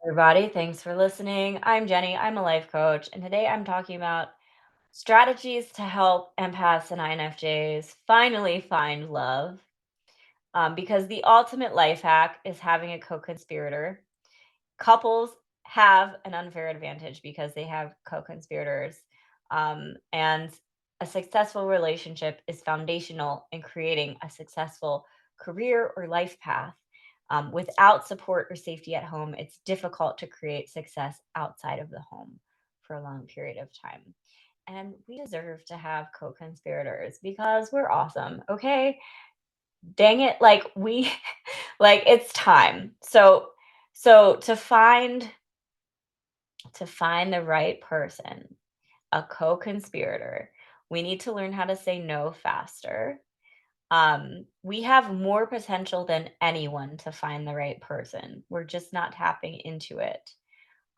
Everybody, thanks for listening. I'm Jenny. I'm a life coach, and today I'm talking about strategies to help empaths and INFJs finally find love. Because the ultimate life hack is having a co-conspirator. Couples have an unfair advantage because they have co-conspirators, and a successful relationship is foundational in creating a successful career or life path. Without support or safety at home, it's difficult to create success outside of the home for a long period of time. And we deserve to have co-conspirators because we're awesome. Okay, dang it, like we like it's time. So to find the right person, a co-conspirator, we need to learn how to say no faster. We have more potential than anyone to find the right person. We're just not tapping into it,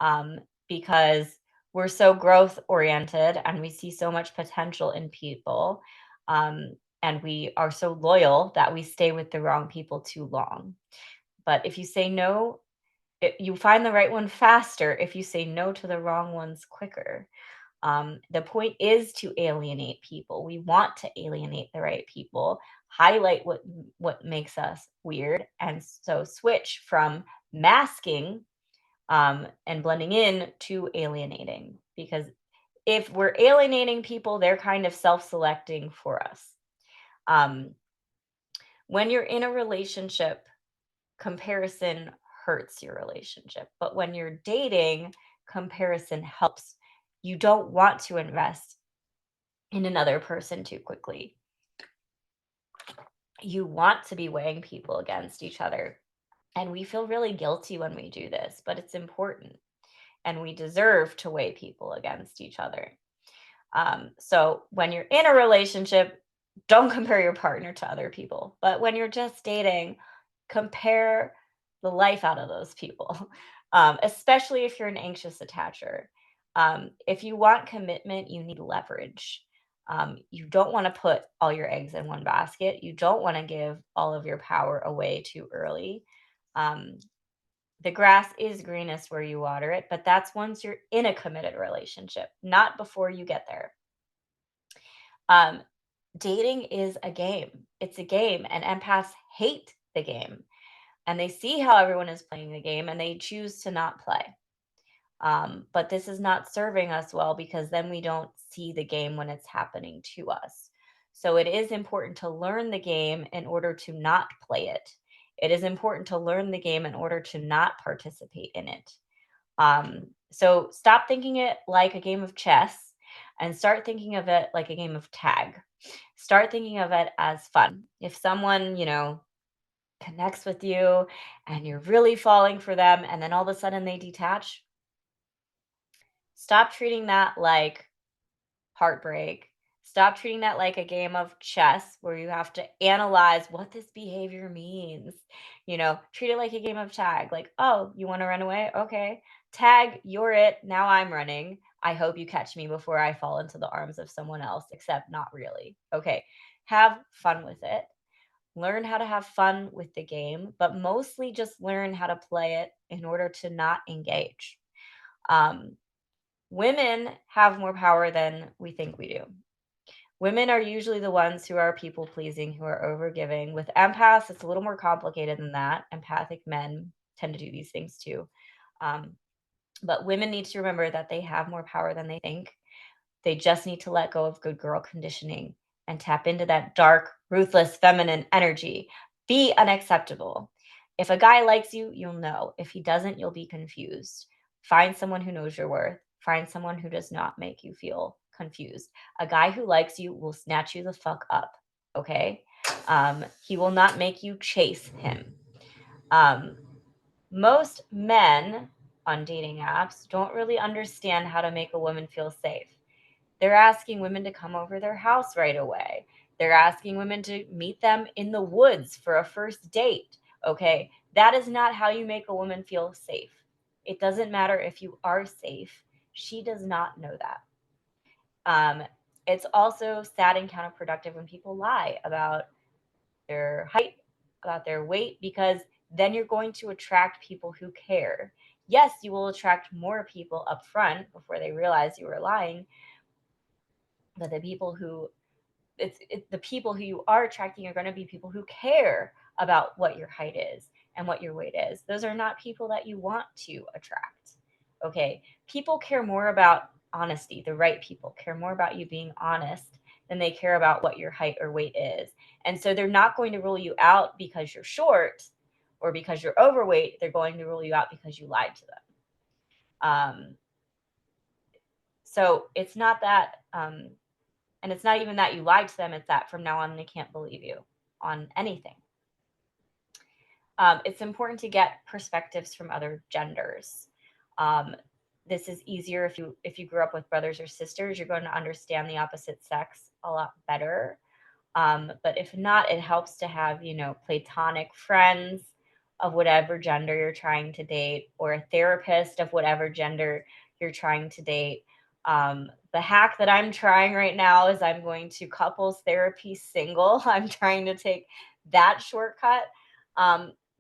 um, because we're so growth oriented and we see so much potential in people. Um, and we are so loyal that we stay with the wrong people too long. But if you say no, you find the right one faster if you say no to the wrong ones quicker. The point is to alienate people. We want to alienate the right people, highlight what makes us weird, and so switch from masking, and blending in to alienating. Because if we're alienating people, they're kind of self-selecting for us. Um, when you're in a relationship, comparison hurts your relationship. But when you're dating, comparison helps. You don't want to invest in another person too quickly. You want to be weighing people against each other. And we feel really guilty when we do this, but it's important. And we deserve to weigh people against each other. So when you're in a relationship, don't compare your partner to other people. But when you're just dating, compare the life out of those people, especially if you're an anxious attacher. If you want commitment, you need leverage. You don't want to put all your eggs in one basket. You don't want to give all of your power away too early. Um, the grass is greenest where you water it, but that's once you're in a committed relationship, not before you get there. Um, Dating is a game. It's a game, and empaths hate the game. And they see how everyone is playing the game and they choose to not play. But this is not serving us well because then we don't see the game when it's happening to us. So it is important to learn the game in order to not play it. It is important to learn the game in order to not participate in it. So stop thinking it like a game of chess and start thinking of it like a game of tag. Start thinking of it as fun. If someone, connects with you and you're really falling for them and then all of a sudden they detach, stop treating that like heartbreak. Stop treating that like a game of chess where you have to analyze what this behavior means. Treat it like a game of tag. Like, oh, you want to run away? Okay. Tag, you're it. Now I'm running. I hope you catch me before I fall into the arms of someone else, except not really. Okay. Have fun with it. Learn how to have fun with the game, but mostly just learn how to play it in order to not engage. Um, Women have more power than we think we do. Women are usually the ones who are people pleasing, who are overgiving. With empaths, it's a little more complicated than that. Empathic men tend to do these things too. Um, but women need to remember that they have more power than they think. They just need to let go of good girl conditioning and tap into that dark, ruthless, feminine energy. Be unacceptable. If a guy likes you, you'll know. If he doesn't, you'll be confused. Find someone who knows your worth. Find someone who does not make you feel confused. A guy who likes you will snatch you the fuck up. Okay? He will not make you chase him. Um, Most men on dating apps don't really understand how to make a woman feel safe. They're asking women to come over their house right away. They're asking women to meet them in the woods for a first date. Okay. That is not how you make a woman feel safe. It doesn't matter if you are safe. She does not know that. Um, it's also sad and counterproductive when people lie about their height, about their weight, because then you're going to attract people who care. Yes, you will attract more people up front before they realize you were lying, but the people who you are attracting are going to be people who care about what your height is and what your weight is. Those are not people that you want to attract. Okay. People care more about honesty. The right people care more about you being honest than they care about what your height or weight is. And so they're not going to rule you out because you're short or because you're overweight. They're going to rule you out because you lied to them. So it's not that, and it's not even that you lied to them, it's that from now on they can't believe you on anything. It's important to get perspectives from other genders. Um, this is easier if you grew up with brothers or sisters. You're going to understand the opposite sex a lot better. But if not, it helps to have, platonic friends of whatever gender you're trying to date, or a therapist of whatever gender you're trying to date. The hack that I'm trying right now is I'm going to couples therapy single. I'm trying to take that shortcut.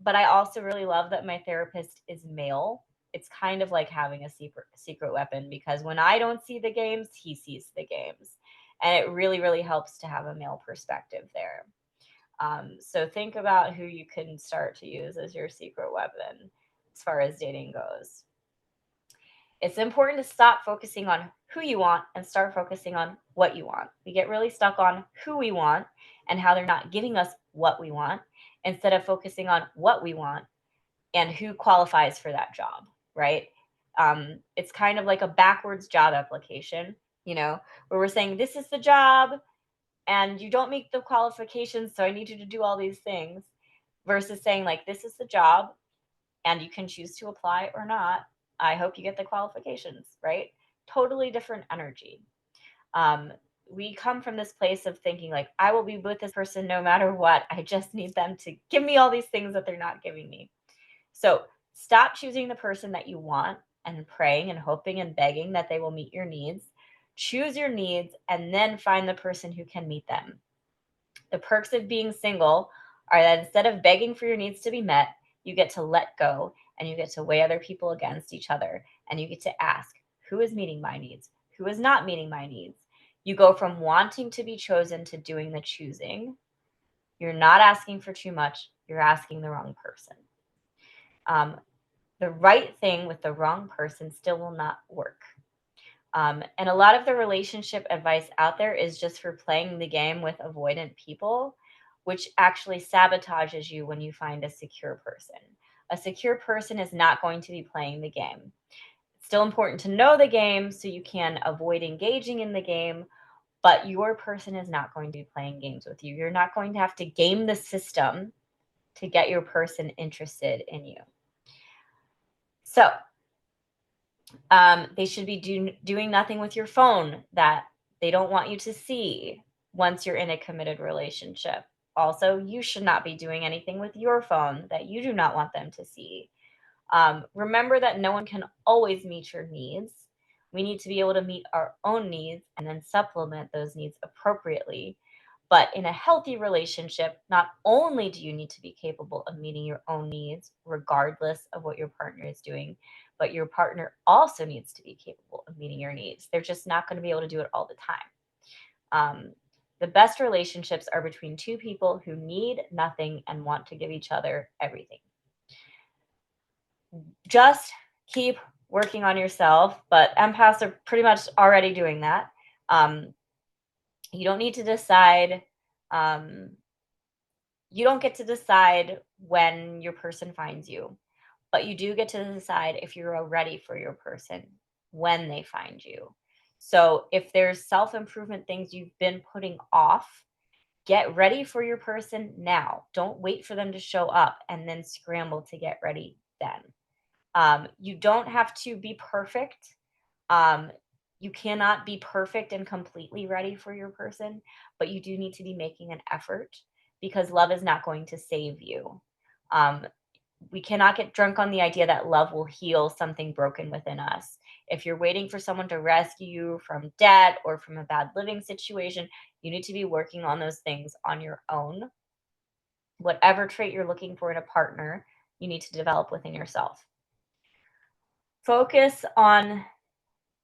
But I also really love that my therapist is male. It's kind of like having a secret weapon, because when I don't see the games, he sees the games. And it really, really helps to have a male perspective there. So think about who you can start to use as your secret weapon as far as dating goes. It's important to stop focusing on who you want and start focusing on what you want. We get really stuck on who we want and how they're not giving us what we want, instead of focusing on what we want and who qualifies for that job, right? It's kind of like a backwards job application, where we're saying, this is the job and you don't meet the qualifications, so I need you to do all these things, versus saying, like, this is the job and you can choose to apply or not. I hope you get the qualifications, right? Totally different energy. Um, we come from this place of thinking, like, I will be with this person no matter what. I just need them to give me all these things that they're not giving me. So stop choosing the person that you want and praying and hoping and begging that they will meet your needs. Choose your needs and then find the person who can meet them. The perks of being single are that instead of begging for your needs to be met, you get to let go and you get to weigh other people against each other. And you get to ask, who is meeting my needs? Who is not meeting my needs? You go from wanting to be chosen to doing the choosing. You're not asking for too much, you're asking the wrong person. The right thing with the wrong person still will not work. And a lot of the relationship advice out there is just for playing the game with avoidant people, which actually sabotages you when you find a secure person. A secure person is not going to be playing the game. It's still important to know the game so you can avoid engaging in the game, but your person is not going to be playing games with you. You're not going to have to game the system to get your person interested in you. So, they should be doing nothing with your phone that they don't want you to see once you're in a committed relationship. Also, you should not be doing anything with your phone that you do not want them to see. Remember that no one can always meet your needs. We need to be able to meet our own needs and then supplement those needs appropriately. But in a healthy relationship, not only do you need to be capable of meeting your own needs, regardless of what your partner is doing, but your partner also needs to be capable of meeting your needs. They're just not going to be able to do it all the time. Um, the best relationships are between two people who need nothing and want to give each other everything. Just keep working on yourself, but empaths are pretty much already doing that. Um, you don't need to decide. Um, you don't get to decide when your person finds you, but you do get to decide if you're ready for your person when they find you. So if there's self improvement things you've been putting off, get ready for your person now. Don't wait for them to show up and then scramble to get ready then. You don't have to be perfect. Um, you cannot be perfect and completely ready for your person, but you do need to be making an effort, because love is not going to save you. Um, we cannot get drunk on the idea that love will heal something broken within us. If you're waiting for someone to rescue you from debt or from a bad living situation, you need to be working on those things on your own. Whatever trait you're looking for in a partner, you need to develop within yourself. Focus on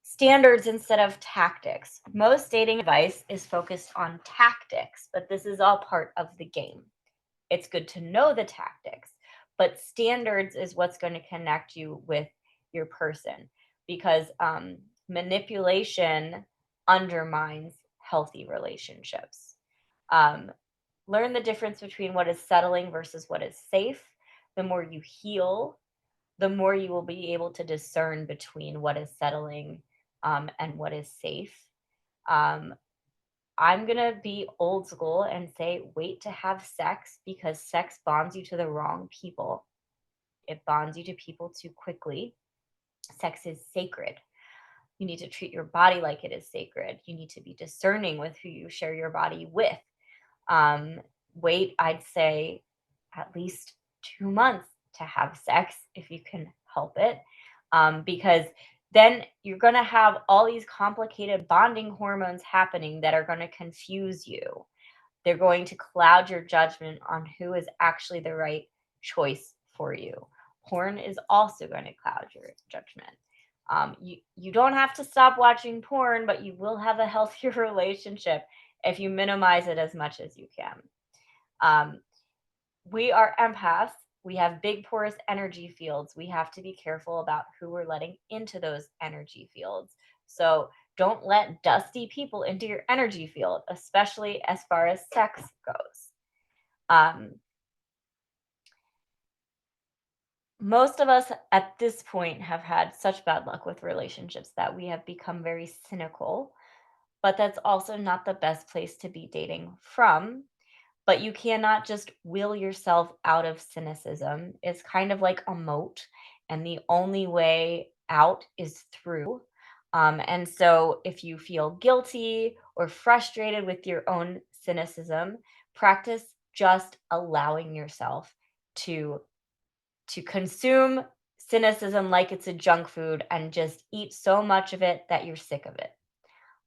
standards instead of tactics. Most dating advice is focused on tactics, but this is all part of the game. It's good to know the tactics, but standards is what's going to connect you with your person because manipulation undermines healthy relationships. Um, Learn the difference between what is settling versus what is safe. The more you heal, the more you will be able to discern between what is settling and what is safe. Um, I'm going to be old school and say wait to have sex because sex bonds you to the wrong people. It bonds you to people too quickly. Sex is sacred. You need to treat your body like it is sacred. You need to be discerning with who you share your body with. Um, Wait, I'd say at least 2 months to have sex if you can help it. Because then you're going to have all these complicated bonding hormones happening that are going to confuse you. They're going to cloud your judgment on who is actually the right choice for you. Porn is also going to cloud your judgment. You don't have to stop watching porn, but you will have a healthier relationship if you minimize it as much as you can. Um, we are empaths. We have big porous energy fields. We have to be careful about who we're letting into those energy fields. So don't let dusty people into your energy field, especially as far as sex goes. Um, Most of us at this point have had such bad luck with relationships that we have become very cynical, but that's also not the best place to be dating from. But you cannot just will yourself out of cynicism. It's kind of like a moat, and the only way out is through. And so, if you feel guilty or frustrated with your own cynicism, practice just allowing yourself to consume cynicism like it's a junk food and just eat so much of it that you're sick of it.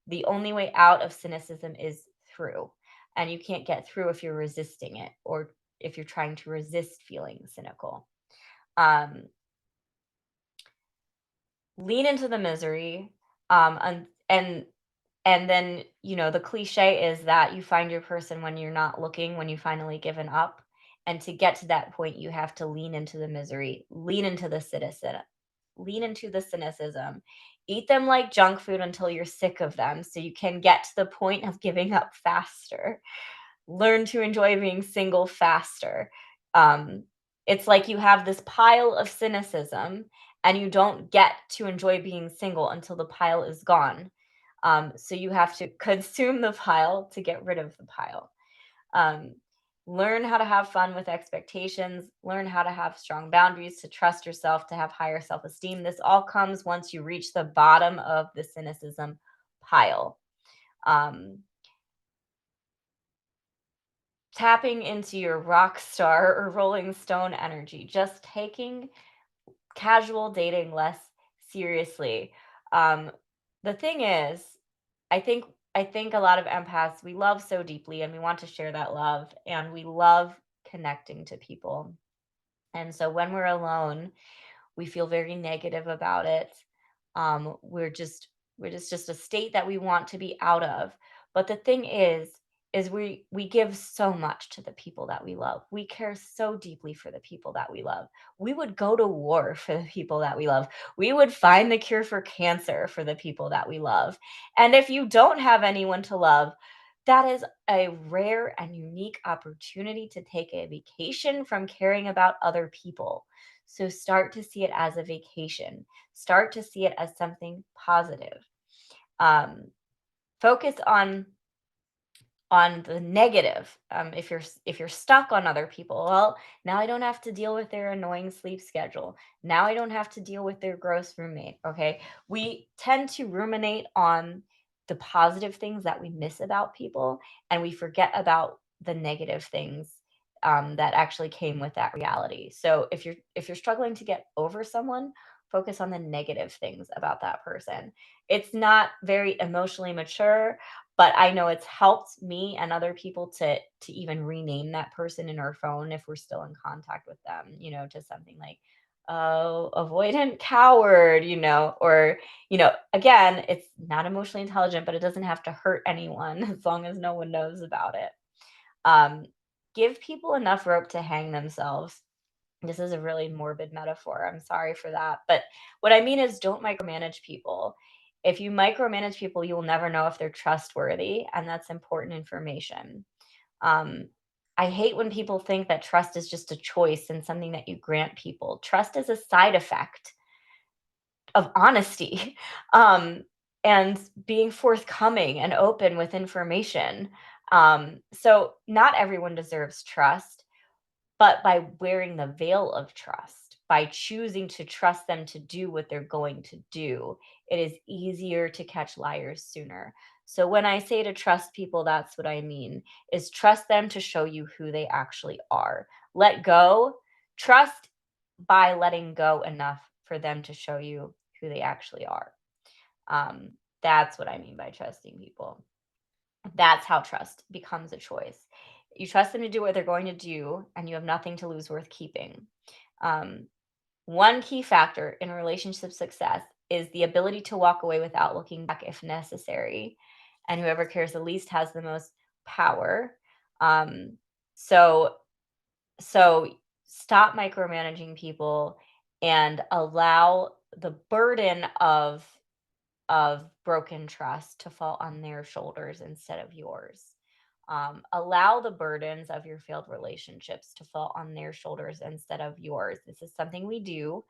The only way out of cynicism is through. And you can't get through if you're resisting it or if you're trying to resist feeling cynical. Um, Lean into the misery. And then, the cliche is that you find your person when you're not looking, when you finally given up. And to get to that point, you have to lean into the misery, lean into the cynicism, eat them like junk food until you're sick of them so you can get to the point of giving up faster. Learn to enjoy being single faster. Um, it's like you have this pile of cynicism and you don't get to enjoy being single until the pile is gone. So you have to consume the pile to get rid of the pile. Um, Learn how to have fun with expectations, learn how to have strong boundaries, to trust yourself, to have higher self esteem. This all comes once you reach the bottom of the cynicism pile. Um, Tapping into your rock star or rolling stone energy, just taking casual dating less seriously. Um, the thing is, I think I think a lot of empaths, we love so deeply and we want to share that love and we love connecting to people. And so when we're alone, we feel very negative about it. We're just a state that we want to be out of. But the thing is we give so much to the people that we love. We care so deeply for the people that we love. We would go to war for the people that we love. We would find the cure for cancer for the people that we love. And if you don't have anyone to love, that is a rare and unique opportunity to take a vacation from caring about other people. So start to see it as a vacation. Start to see it as something positive. Um, Focus on the negative. If you're stuck on other people, well, now I don't have to deal with their annoying sleep schedule. Now I don't have to deal with their gross roommate. Okay, we tend to ruminate on the positive things that we miss about people, and we forget about the negative things that actually came with that reality. So if you're struggling to get over someone, focus on the negative things about that person. It's not very emotionally mature, but I know it's helped me and other people to even rename that person in our phone if we're still in contact with them, to something like oh, avoidant coward, or, again, it's not emotionally intelligent, but it doesn't have to hurt anyone as long as no one knows about it. Um, Give people enough rope to hang themselves. This is a really morbid metaphor. I'm sorry for that. But what I mean is don't micromanage people. If you micromanage people, you will never know if they're trustworthy, and that's important information. Um, I hate when people think that trust is just a choice and something that you grant people. Trust is a side effect of honesty, um, and being forthcoming and open with information. So not everyone deserves trust, but by wearing the veil of trust, by choosing to trust them to do what they're going to do, it is easier to catch liars sooner. So when I say to trust people, that's what I mean, is trust them to show you who they actually are. Let go. Trust by letting go enough for them to show you who they actually are. Um, that's what I mean by trusting people. That's how trust becomes a choice. You trust them to do what they're going to do, and you have nothing to lose worth keeping. Um, One key factor in relationship success is the ability to walk away without looking back if necessary. And whoever cares the least has the most power. Um, so, so stop micromanaging people and allow the burden of broken trust to fall on their shoulders instead of yours. Allow the burdens of your failed relationships to fall on their shoulders instead of yours. This is something we do,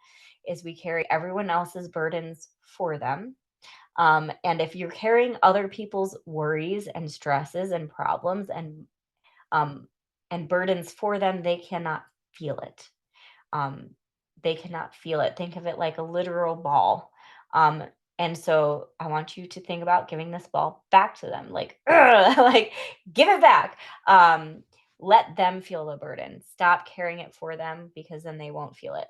is we carry everyone else's burdens for them. And if you're carrying other people's worries and stresses and problems um, and burdens for them, they cannot feel it. Um, they cannot feel it. Think of it like a literal ball. Um, and so I want you to think about giving this ball back to them, like, "Ugh," like give it back. Um, let them feel the burden. Stop carrying it for them because then they won't feel it.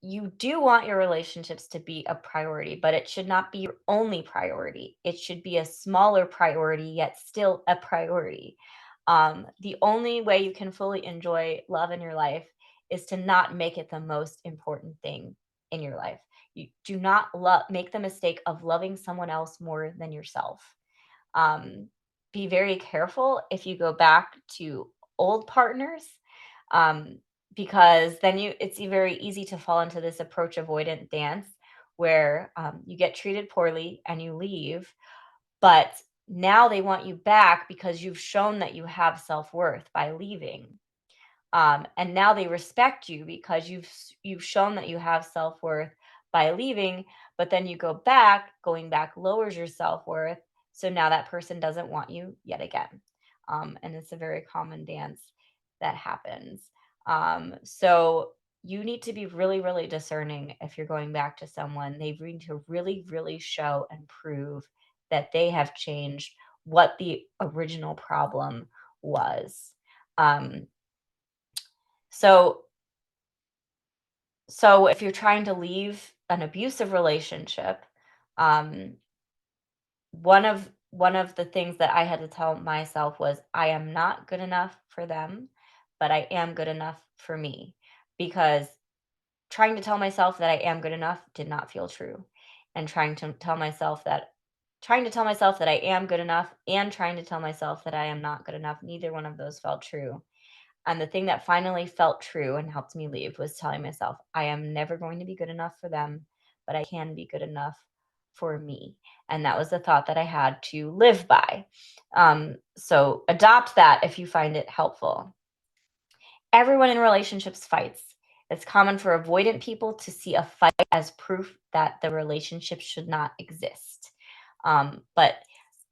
You do want your relationships to be a priority, but it should not be your only priority. It should be a smaller priority, yet still a priority. The only way you can fully enjoy love in your life is to not make it the most important thing in your life. You do not make the mistake of loving someone else more than yourself. um, be very careful if you go back to old partners, um, because then it's very easy to fall into this approach avoidant dance where you get treated poorly and you leave, but now they want you back because you've shown that you have self-worth by leaving. And now they respect you because you've shown that you have self-worth by leaving, but then you go back, going back lowers your self-worth. So now that person doesn't want you yet again. And it's a very common dance that happens. So you need to be really, really discerning if you're going back to someone. They need to really, really show and prove that they have changed what the original problem was. Um, so so if you're trying to leave an abusive relationship, um, one of the things that I had to tell myself was, I am not good enough for them, but I am good enough for me. Because trying to tell myself that I am good enough did not feel true. And trying to tell myself that I am good enough and trying to tell myself that I am not good enough, neither one of those felt true. And the thing that finally felt true and helped me leave was telling myself, I am never going to be good enough for them, but I can be good enough for me. And that was the thought that I had to live by. So adopt that if you find it helpful. Everyone in relationships fights. It's common for avoidant people to see a fight as proof that the relationship should not exist. But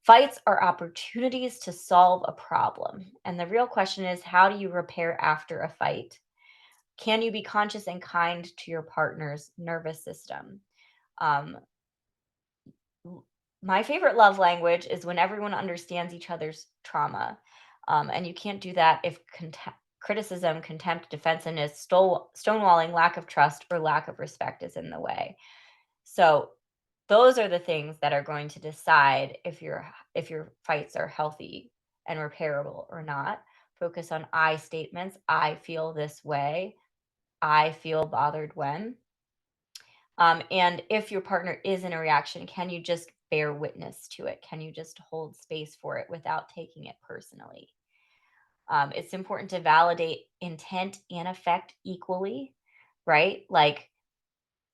fights are opportunities to solve a problem. And the real question is, how do you repair after a fight? Can you be conscious and kind to your partner's nervous system? Um, l- my favorite love language is when everyone understands each other's trauma. And you can't do that if criticism, contempt, defensiveness, stonewalling, lack of trust, or lack of respect is in the way. So those are the things that are going to decide if your fights are healthy and repairable or not. Focus on I statements. I feel this way. I feel bothered when. And if your partner is in a reaction, can you just bear witness to it? Can you just hold space for it without taking it personally? It's important to validate intent and effect equally, right? Like,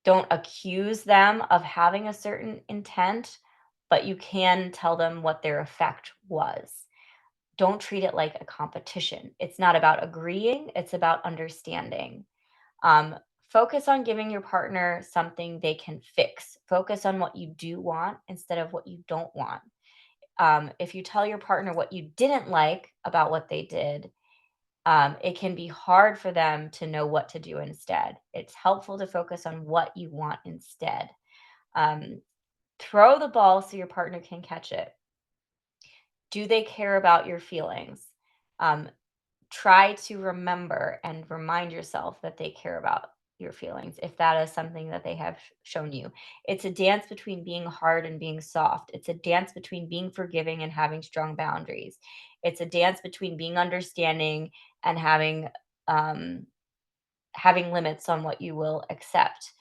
don't accuse them of having a certain intent, but you can tell them what their effect was. Don't treat it like a competition. It's not about agreeing, it's about understanding. Um, Focus on giving your partner something they can fix. Focus on what you do want instead of what you don't want. If you tell your partner what you didn't like about what they did, it can be hard for them to know what to do instead. It's helpful to focus on what you want instead. Um, Throw the ball so your partner can catch it. Do they care about your feelings? Um, Try to remember and remind yourself that they care about your feelings if that is something that they have shown you. It's a dance between being hard and being soft. It's a dance between being forgiving and having strong boundaries. It's a dance between being understanding and um, having limits on what you will accept.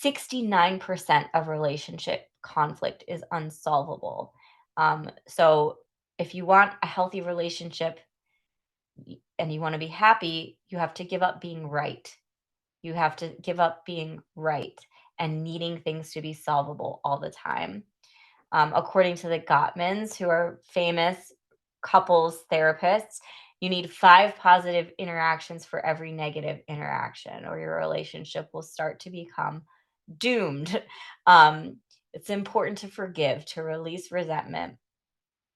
69% of relationship conflict is unsolvable. So if you want a healthy relationship, and you want to be happy, you have to give up being right. You have to give up being right and needing things to be solvable all the time. According to the Gottmans, who are famous couples therapists, you need 5 positive interactions for every negative interaction, or your relationship will start to become doomed. Um, it's important to forgive, to release resentment.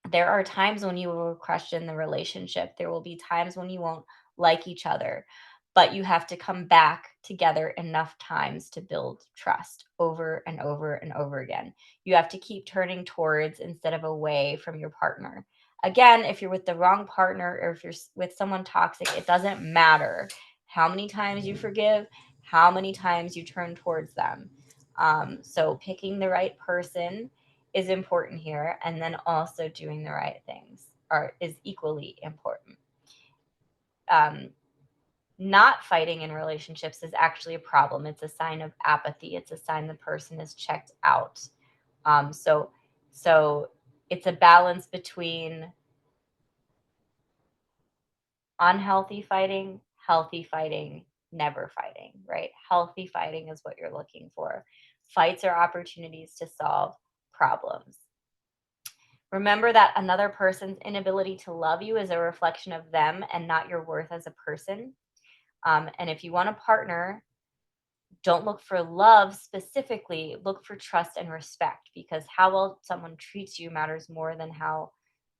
There are times when you will question the relationship. There will be times when you won't like each other, but you have to come back together enough times to build trust over and over and over again. You have to keep turning towards instead of away from your partner. Again, if you're with the wrong partner or if you're with someone toxic, it doesn't matter how many times you forgive, how many times you turn towards them. So picking the right person is important here, and then also doing the right things are is equally important. um, Not fighting in relationships is actually a problem. It's a sign of apathy. It's a sign the person is checked out. Um, so so it's a balance between unhealthy fighting, healthy fighting, never fighting, right? Healthy fighting is what you're looking for. Fights are opportunities to solve problems. Remember that another person's inability to love you is a reflection of them and not your worth as a person. And if you want a partner, don't look for love specifically, look for trust and respect, because how well someone treats you matters more than how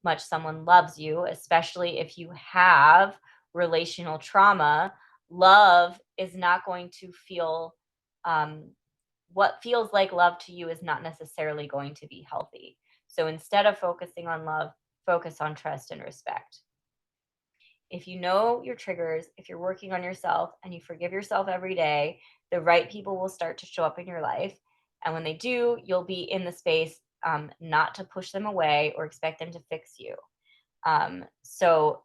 much someone loves you, especially if you have relational trauma. Love is not going to feel, um, what feels like love to you is not necessarily going to be healthy. So instead of focusing on love, focus on trust and respect. If you know your triggers, if you're working on yourself and you forgive yourself every day, the right people will start to show up in your life. And when they do, you'll be in the space, not to push them away or expect them to fix you. So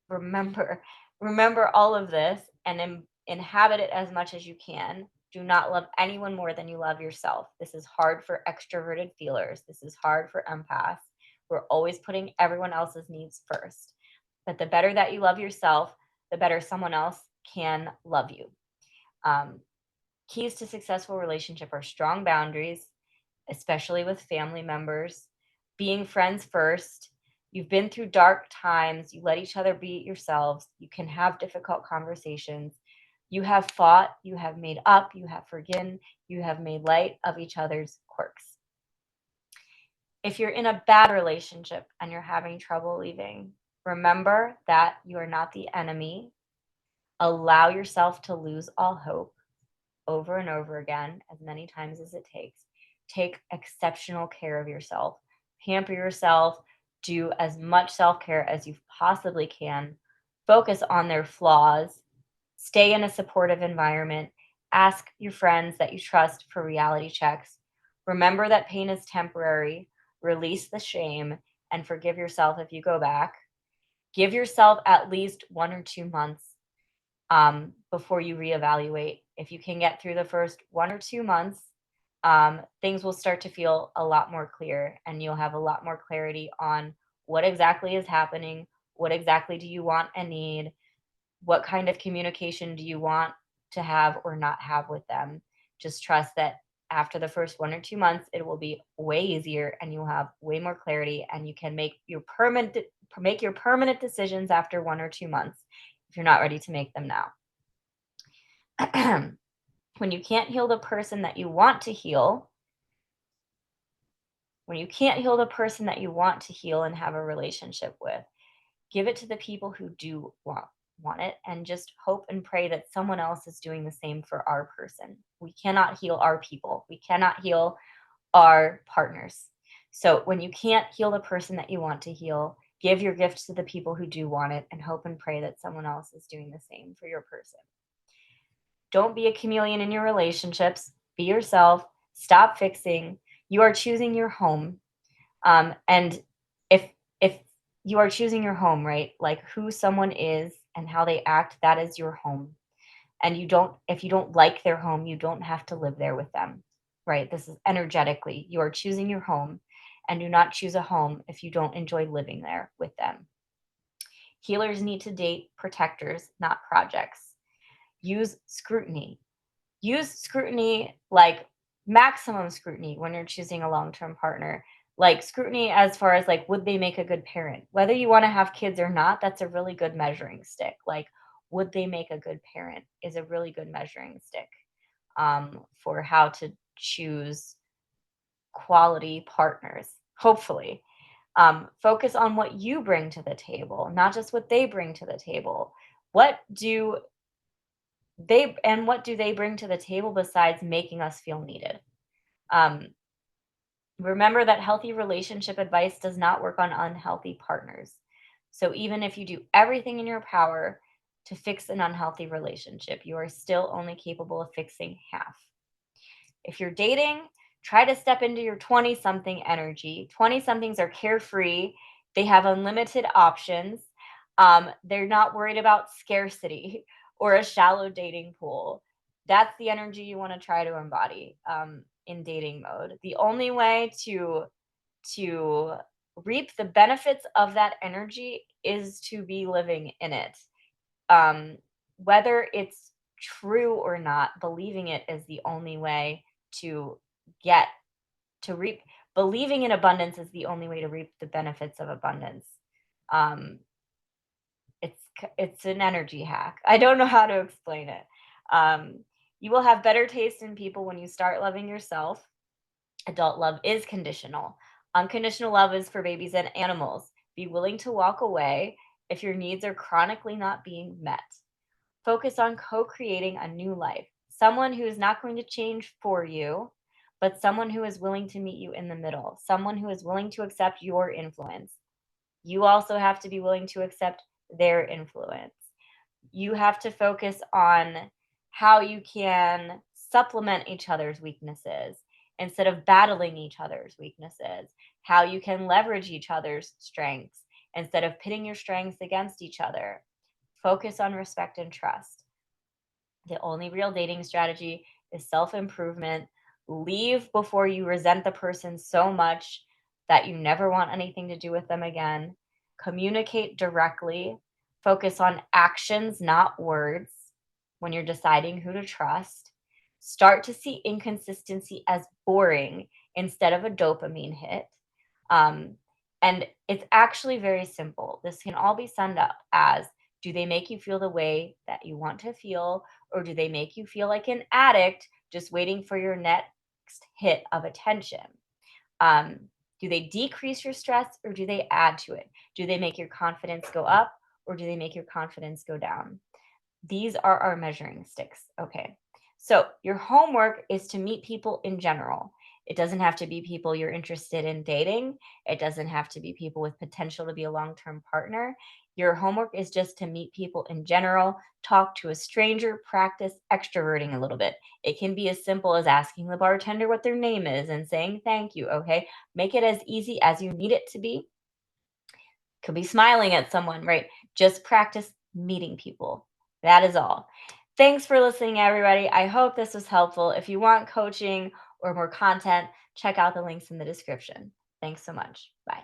remember, remember all of this and inhabit it as much as you can. Do not love anyone more than you love yourself. This is hard for extroverted feelers. This is hard for empaths. We're always putting everyone else's needs first. But the better that you love yourself, the better someone else can love you. Um, Keys to successful relationship are strong boundaries, especially with family members, being friends first. You've been through dark times, you let each other be yourselves, you can have difficult conversations. You have fought, you have made up, you have forgiven, you have made light of each other's quirks. If you're in a bad relationship and you're having trouble leaving, remember that you are not the enemy. Allow yourself to lose all hope over and over again, as many times as it takes. Take exceptional care of yourself. Pamper yourself. Do as much self care as you possibly can. Focus on their flaws. Stay in a supportive environment. Ask your friends that you trust for reality checks. Remember that pain is temporary. Release the shame and forgive yourself if you go back. Give yourself at least 1 or 2 months. before you reevaluate. If you can get through the first 1 or 2 months, things will start to feel a lot more clear, and you'll have a lot more clarity on what exactly is happening, what exactly do you want and need, what kind of communication do you want to have or not have with them. Just trust that after the first 1 or 2 months, it will be way easier and you'll have way more clarity, and you can make your permanent decisions after 1 or 2 months if you're not ready to make them now. When you can't heal the person that you want to heal, when you can't heal the person that you want to heal and have a relationship with, give it to the people who do want it, and just hope and pray that someone else is doing the same for our person. We cannot heal our people. We cannot heal our partners. So when you can't heal the person that you want to heal, give your gift to the people who do want it and hope and pray that someone else is doing the same for your person. Don't be a chameleon in your relationships. Be yourself. Stop fixing. You are choosing your home. And if you are choosing your home, right? Like who someone is and how they act, that is your home. And if you don't like their home, you don't have to live there with them, right? This is energetically, you are choosing your home, and do not choose a home if you don't enjoy living there with them. Healers need to date protectors, not projects. Use scrutiny. Use scrutiny, like maximum scrutiny, when you're choosing a long-term partner. Like scrutiny as far as like, would they make a good parent? Whether you want to have kids or not, that's a really good measuring stick. Like, would they make a good parent is a really good measuring stick, for how to choose quality partners, hopefully. Focus on what you bring to the table, not just what they bring to the table. What do what do they bring to the table besides making us feel needed? Um, Remember that healthy relationship advice does not work on unhealthy partners. So even if you do everything in your power to fix an unhealthy relationship, you are still only capable of fixing half. If you're dating, try to step into your 20 something energy. 20 somethings are carefree, they have unlimited options. They're not worried about scarcity or a shallow dating pool. That's the energy you want to try to embody, in dating mode. The only way to reap the benefits of that energy is to be living in it. um, Whether it's true or not, believing it is the only way to get to reap. Believing in abundance is the only way to reap the benefits of abundance. Um, it's an energy hack. I don't know how to explain it. Um, you will have better taste in people when you start loving yourself. Adult love is conditional. Unconditional love is for babies and animals. Be willing to walk away if your needs are chronically not being met. Focus on co-creating a new life. Someone who is not going to change for you, but someone who is willing to meet you in the middle, someone who is willing to accept your influence. You also have to be willing to accept their influence. You have to focus on how you can supplement each other's weaknesses instead of battling each other's weaknesses, how you can leverage each other's strengths instead of pitting your strengths against each other. Focus on respect and trust. The only real dating strategy is self improvement. Leave before you resent the person so much that you never want anything to do with them again. Communicate directly. Focus on actions, not words, when you're deciding who to trust. Start to see inconsistency as boring instead of a dopamine hit. Um, and it's actually very simple. This can all be summed up as, do they make you feel the way that you want to feel? Or do they make you feel like an addict just waiting for your next hit of attention? Um, do they decrease your stress or do they add to it? Do they make your confidence go up or do they make your confidence go down? These are our measuring sticks. Okay. So your homework is to meet people in general. It doesn't have to be people you're interested in dating. It doesn't have to be people with potential to be a long term partner. Your homework is just to meet people in general, talk to a stranger, practice extroverting a little bit. It can be as simple as asking the bartender what their name is and saying thank you. Okay. Make it as easy as you need it to be. Could be smiling at someone, right? Just practice meeting people. That is all. Thanks for listening, everybody. I hope this was helpful. If you want coaching or more content, check out the links in the description. Thanks so much. Bye.